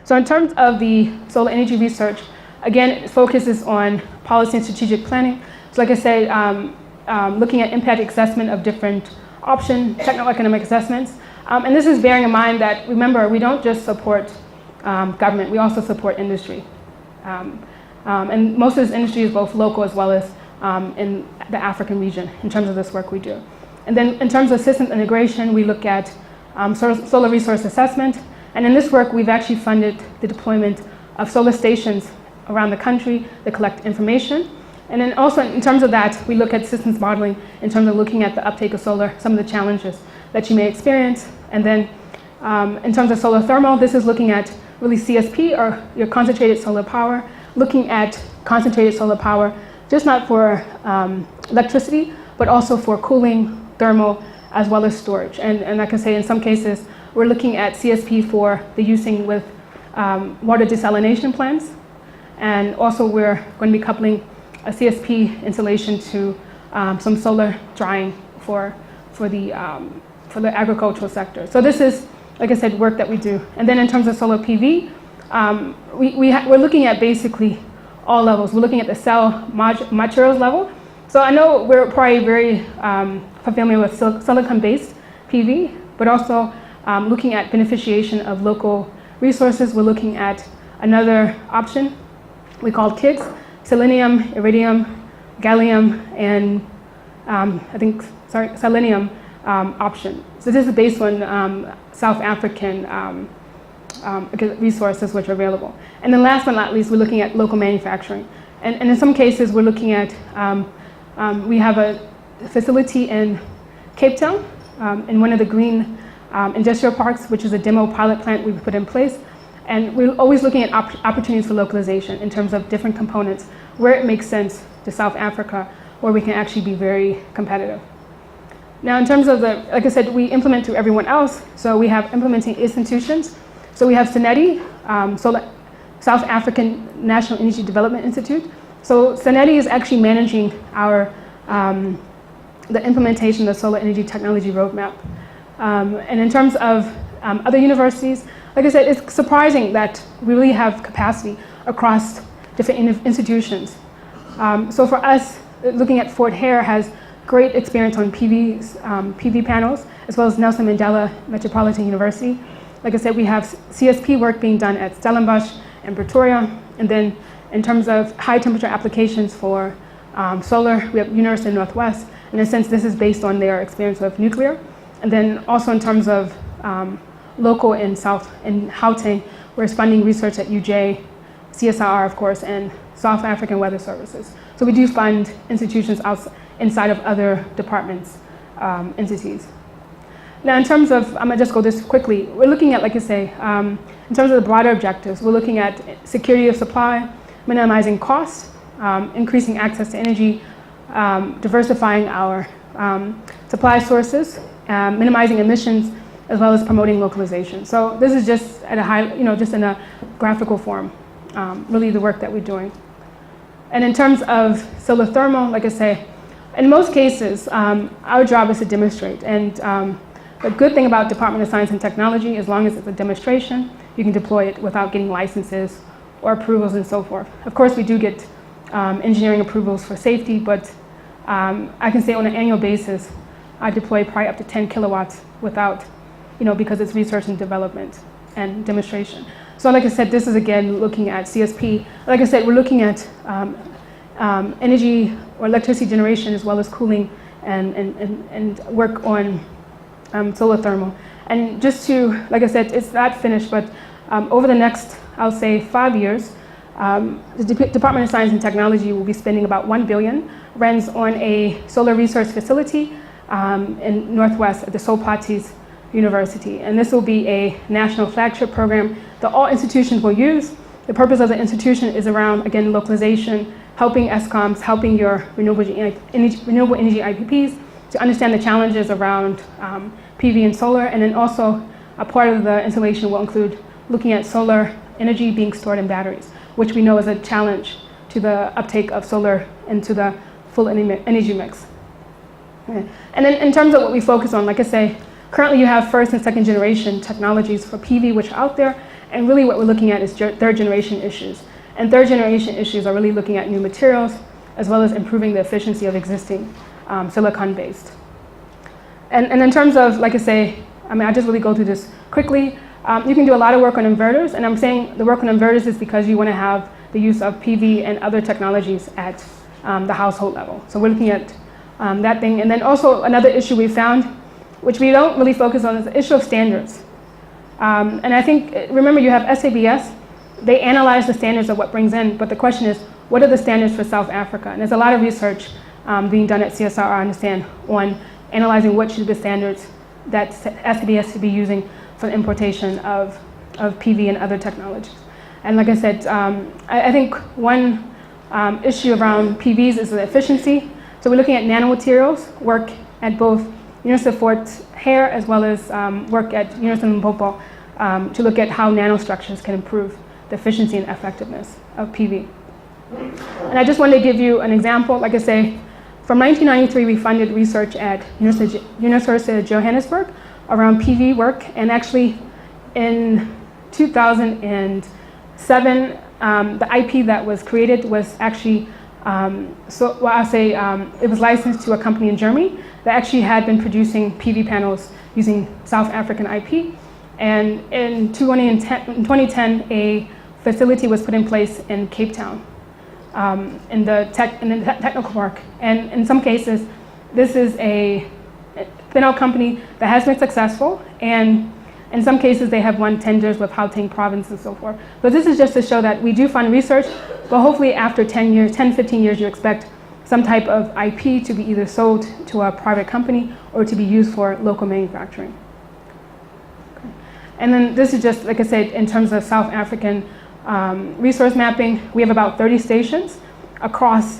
So in terms of the solar energy research, again, it focuses on policy and strategic planning. So like I said, looking at impact assessment of different option, techno-economic assessments. And this is bearing in mind that, remember, we don't just support government, we also support industry. And most of this industry is both local as well as in the African region in terms of this work we do. And then in terms of systems integration, we look at solar resource assessment. And in this work, we've actually funded the deployment of solar stations around the country that collect information. And then also in terms of that, we look at systems modeling in terms of looking at the uptake of solar, some of the challenges that you may experience. And then in terms of solar thermal, this is looking at really CSP, or your concentrated solar power, looking at concentrated solar power, just not for electricity, but also for cooling, thermal, as well as storage. And I can say in some cases, we're looking at CSP for the using with water desalination plants. And also we're going to be coupling a CSP installation to some solar drying for the agricultural sector. So this is, like I said, work that we do. And then in terms of solar PV, we're looking at basically all levels. We're looking at the cell materials level. So I know we're probably very familiar with silicon-based PV, but also looking at beneficiation of local resources. We're looking at another option we call KIGS, selenium, iridium, gallium, and selenium option. So this is based on South African resources which are available. And then last but not least, we're looking at local manufacturing. And in some cases, we're looking at, we have a facility in Cape Town, in one of the green industrial parks, which is a demo pilot plant we've put in place. And we're always looking at opportunities for localization in terms of different components, where it makes sense to South Africa, where we can actually be very competitive. Now, in terms of like I said, we implement through everyone else. So we have implementing institutions. So we have SENETI, South African National Energy Development Institute. So SENETI is actually managing our, the implementation of the solar energy technology roadmap. And in terms of other universities, like I said, it's surprising that we really have capacity across different institutions. So for us, looking at Fort Hare has great experience on PV panels, as well as Nelson Mandela Metropolitan University. Like I said, we have CSP work being done at Stellenbosch and Pretoria. And then in terms of high temperature applications for solar, we have University of Northwest. In a sense, this is based on their experience with nuclear. And then also in terms of local in Gauteng, we're funding research at UJ, CSIR, of course, and South African Weather Services. So we do fund institutions inside of other departments, entities. Now, in terms of, I'm gonna just go this quickly. We're looking at, like I say, in terms of the broader objectives, we're looking at security of supply, minimizing costs, increasing access to energy, diversifying our supply sources, minimizing emissions, as well as promoting localization. So this is just at a high, just in a graphical form, really the work that we're doing. And in terms of solar thermal, like I say, in most cases, our job is to demonstrate. And the good thing about Department of Science and Technology, as long as it's a demonstration, you can deploy it without getting licenses or approvals and so forth. Of course, we do get engineering approvals for safety, but I can say on an annual basis, I deploy probably up to 10 kilowatts without, because it's research and development and demonstration. So like I said, this is again looking at CSP. Like I said, we're looking at energy or electricity generation as well as cooling and work on solar thermal. And just to, like I said, it's not finished, but over the next, I'll say 5 years, the Department of Science and Technology will be spending about 1 billion rands on a solar research facility in Northwest at the Sopatis University. And this will be a national flagship program that all institutions will use. The purpose of the institution is around, again, localization, helping ESCOMs, helping your renewable energy IPPs to understand the challenges around PV and solar. And then also a part of the installation will include looking at solar energy being stored in batteries, which we know is a challenge to the uptake of solar into the full energy mix. Okay. And then in terms of what we focus on, like I say, currently you have first and second generation technologies for PV which are out there, And really what we're looking at is third generation issues. And third generation issues are really looking at new materials, as well as improving the efficiency of existing silicon-based. And in terms of, like I say, I just really go through this quickly. You can do a lot of work on inverters, and I'm saying the work on inverters is because you want to have the use of PV and other technologies at the household level. So we're looking at that thing. And then also another issue we found, which we don't really focus on, is the issue of standards. And I think, remember, you have SABS. They analyze the standards of what brings in, but the question is, what are the standards for South Africa? And there's a lot of research being done at CSR, I understand, on analyzing what should be the standards that SABS should be using for the importation of PV and other technologies. And like I said, I think one issue around PVs is the efficiency. So we're looking at nanomaterials, work at both University of Fort Hare as well as work at University of Limpopo to look at how nanostructures can improve the efficiency and effectiveness of PV. And I just wanted to give you an example. Like I say, from 1993, we funded research at University of Johannesburg around PV work, and actually in 2007, the IP that was created was actually, it was licensed to a company in Germany that actually had been producing PV panels using South African IP. And in 2010, a facility was put in place in Cape Town, in the technical park. And in some cases, this is a spin-out company that has been successful, and in some cases they have won tenders with Gauteng province and so forth. But this is just to show that we do fund research, but hopefully after 10, 15 years, you expect some type of IP to be either sold to a private company or to be used for local manufacturing. Okay. And then this is just, like I said, in terms of South African resource mapping, we have about 30 stations across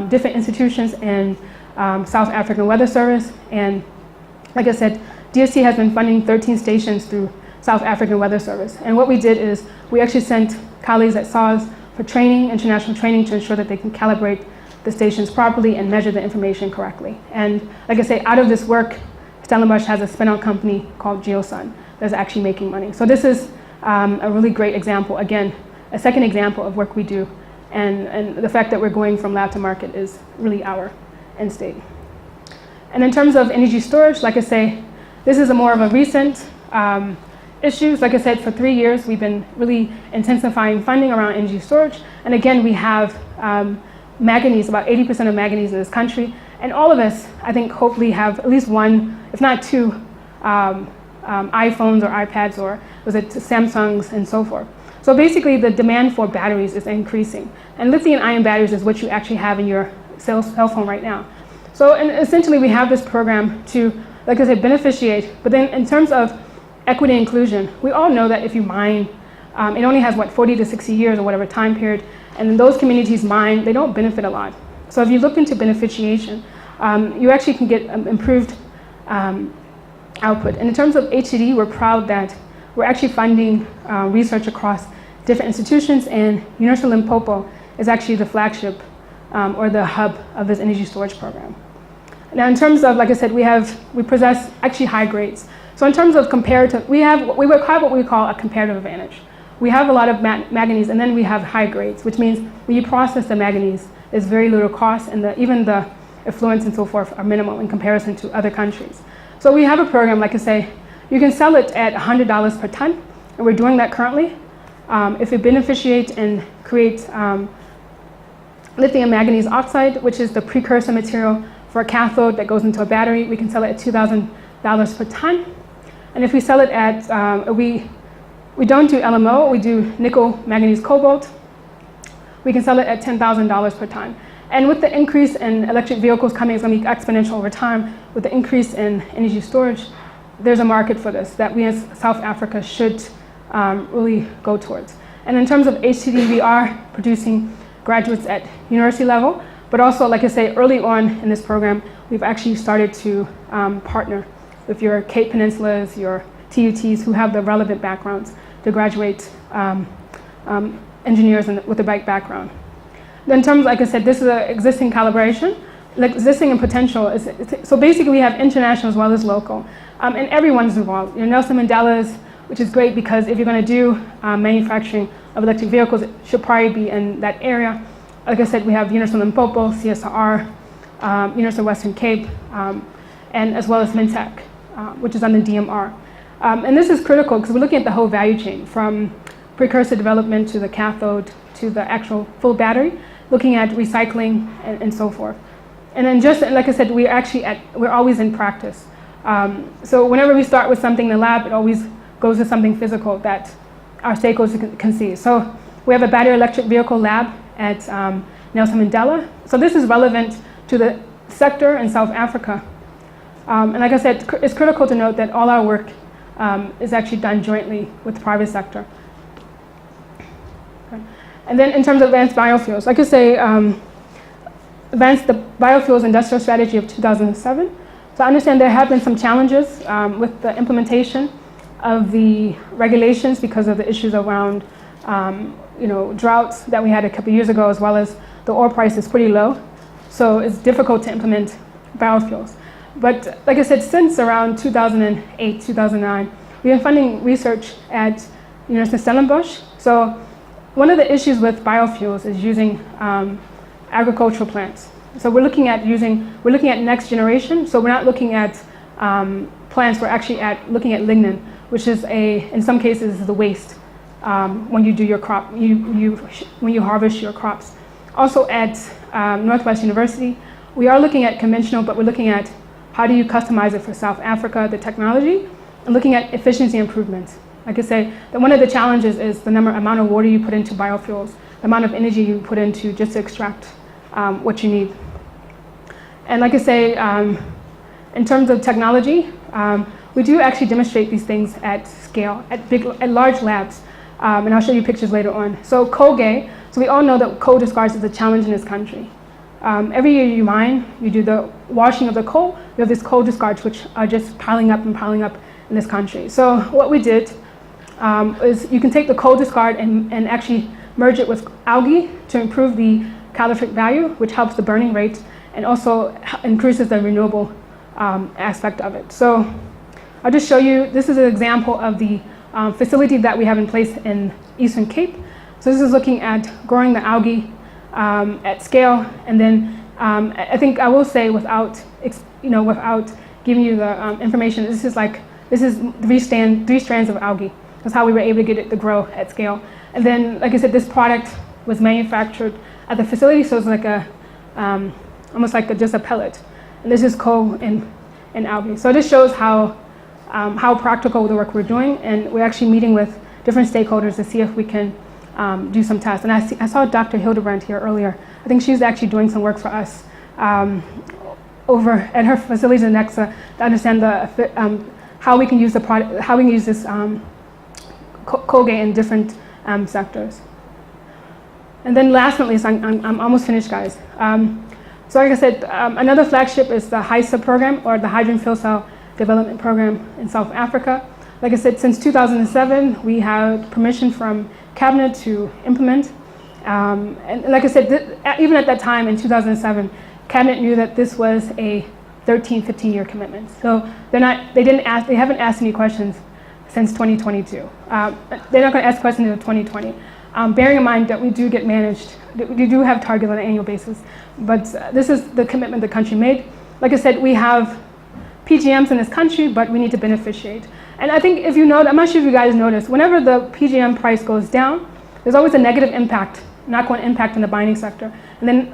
different institutions in South African Weather Service. And like I said, DST has been funding 13 stations through South African Weather Service. And what we did is we actually sent colleagues at SAWS for training, international training, to ensure that they can calibrate the stations properly and measure the information correctly. And like I say, out of this work, Stellenbosch has a spin-out company called GeoSun that's actually making money. So this is a really great example, again, a second example of work we do. And the fact that we're going from lab to market is really our end state. And in terms of energy storage, like I say, this is a more of a recent issue. Like I said, for 3 years, we've been really intensifying funding around energy storage. And again, we have manganese, about 80% of manganese in this country. And all of us, I think, hopefully have at least one, if not two, iPhones or iPads or was it Samsungs and so forth. So basically, the demand for batteries is increasing. And lithium-ion batteries is what you actually have in your cell phone right now. So essentially, we have this program to, like I said, beneficiate. But then in terms of equity and inclusion, we all know that if you mine, it only has, 40 to 60 years or whatever time period. And in those communities mine, they don't benefit a lot. So if you look into beneficiation, you actually can get improved output. And in terms of HCD, we're proud that we're actually funding research across different institutions, and University of Limpopo is actually the flagship or the hub of this energy storage program. Now, in terms of, like I said, we possess actually high grades. So in terms of comparative, we have what we call a comparative advantage. We have a lot of manganese, and then we have high grades, which means when you process the manganese, there's very little cost, and even the effluents and so forth are minimal in comparison to other countries. So we have a program, like I say, you can sell it at $100 per ton, and we're doing that currently. If it beneficiates and creates lithium manganese oxide, which is the precursor material for a cathode that goes into a battery, we can sell it at $2,000 per ton. And if we sell it at, we don't do LMO, we do nickel, manganese, cobalt, we can sell it at $10,000 per ton. And with the increase in electric vehicles coming, it's going to be exponential over time. With the increase in energy storage, there's a market for this that we as South Africa should really go towards. And in terms of HCD, we are producing graduates at university level, but also, like I say, early on in this program, we've actually started to partner with your Cape Peninsulas, your TUTs who have the relevant backgrounds to graduate engineers with the right background. In terms, like I said, this is an existing calibration, like existing and potential. So basically we have international as well as local. And everyone's involved. Your Nelson Mandela's, which is great because if you're going to do manufacturing of electric vehicles, it should probably be in that area. Like I said, we have University of Limpopo, CSR, University of Western Cape, and as well as Mintec, which is on the DMR. And this is critical because we're looking at the whole value chain from precursor development to the cathode to the actual full battery, looking at recycling and so forth. And then just like I said, we're always in practice. So whenever we start with something in the lab, it always goes to something physical that our stakeholders can see. So we have a battery electric vehicle lab at Nelson Mandela. So this is relevant to the sector in South Africa. And like I said, it's critical to note that all our work is actually done jointly with the private sector. Okay. And then in terms of advanced biofuels, like I say, advanced the biofuels industrial strategy of 2007. So I understand there have been some challenges with the implementation of the regulations because of the issues around droughts that we had a couple years ago, as well as the oil price is pretty low. So it's difficult to implement biofuels. But like I said, since around 2008, 2009, we've been funding research at University of Stellenbosch. So one of the issues with biofuels is using agricultural plants. So we're looking at next generation. So we're not looking at plants, we're actually looking at lignin, which is in some cases is the waste when you do your crop, when you harvest your crops. Also at Northwest University, we are looking at conventional, but we're looking at how do you customize it for South Africa, the technology, and looking at efficiency improvements. Like I say, that one of the challenges is the amount of water you put into biofuels, the amount of energy you put into just to extract what you need. And like I say, in terms of technology, we do actually demonstrate these things at scale, at large labs. And I'll show you pictures later on. So coal-gay, so we all know that coal discards is a challenge in this country. Every year you mine, you do the washing of the coal, you have these coal discards which are just piling up in this country. So what we did is you can take the coal discard and actually merge it with algae to improve the calorific value, which helps the burning rate and also increases the renewable aspect of it. So I'll just show you, this is an example of the facility that we have in place in Eastern Cape. So this is looking at growing the algae at scale, and then I think I will say without giving you the information, this is three strands of algae. That's how we were able to get it to grow at scale. And then, like I said, this product was manufactured at the facility, so it's like almost like just a pellet. And this is coal and algae. So this shows how practical the work we're doing, and we're actually meeting with different stakeholders to see if we can do some tests. And I saw Dr. Hildebrand here earlier. I think she's actually doing some work for us over at her facilities in Nexa to understand how we can use the product, how we can use this coal-gay in different sectors. And then last but not least, I'm almost finished, guys. So like I said, another flagship is the HISA program, or the Hydrogen Fuel Cell Development Program in South Africa. Like I said, since 2007, we had permission from Cabinet to implement. And like I said, even at that time in 2007, Cabinet knew that this was a 13, 15-year commitment. So they haven't asked any questions since 2022. They're not going to ask questions until 2020. Bearing in mind that we do get managed, we do have targets on an annual basis, but this is the commitment the country made. Like I said, we have PGMs in this country, but we need to beneficiate. And I think if you know, I'm not sure if you guys noticed, whenever the PGM price goes down, there's always a negative impact, knock-on impact in the mining sector. And then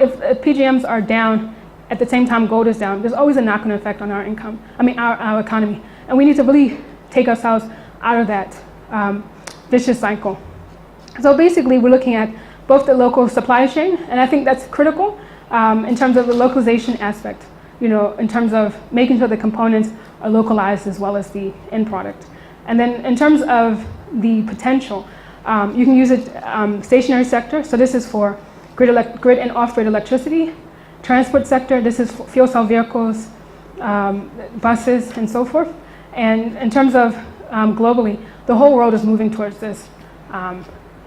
if PGMs are down, at the same time gold is down, there's always a knock-on effect on our income, our economy. And we need to really take ourselves out of that vicious cycle. So basically, we're looking at both the local supply chain, and I think that's critical in terms of the localization aspect, in terms of making sure the components are localized as well as the end product. And then in terms of the potential, you can use it stationary sector, so this is for grid and off-grid electricity. Transport sector, this is for fuel cell vehicles, buses, and so forth. And in terms of globally, the whole world is moving towards this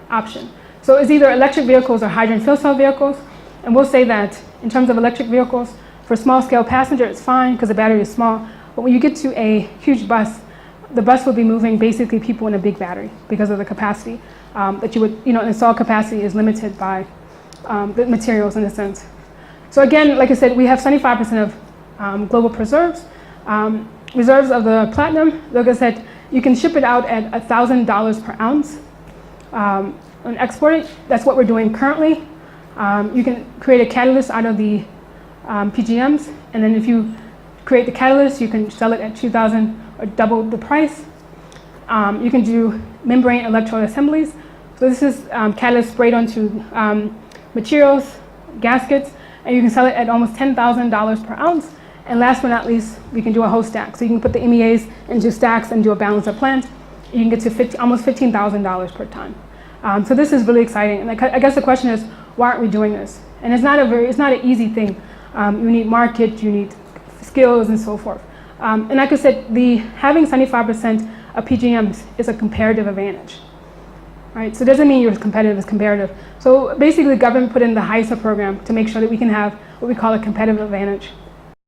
option. So it's either electric vehicles or hydrogen fuel cell vehicles. And we'll say that in terms of electric vehicles, for small scale passenger, it's fine because the battery is small. But when you get to a huge bus, the bus would be moving basically people in a big battery because of the capacity that you would, install capacity is limited by the materials in a sense. So again, like I said, we have 75% of global reserves. Reserves of the platinum, like I said, you can ship it out at $1,000 per ounce and export it. That's what we're doing currently. You can create a catalyst out of the PGMs, and then if you create the catalyst, you can sell it at $2,000 or double the price. You can do membrane electrode assemblies. So this is catalyst sprayed onto materials, gaskets, and you can sell it at almost $10,000 per ounce. And last but not least, we can do a whole stack. So you can put the MEAs into stacks and do a balance of plant. You can get to almost $15,000 per ton. So this is really exciting. And I guess the question is, why aren't we doing this? And it's not an easy thing. You need market, you need skills, and so forth. And like I said, having 75% of PGMs is a comparative advantage. Right? So it doesn't mean you're competitive, it's comparative. So basically, the government put in the HISA program to make sure that we can have what we call a competitive advantage.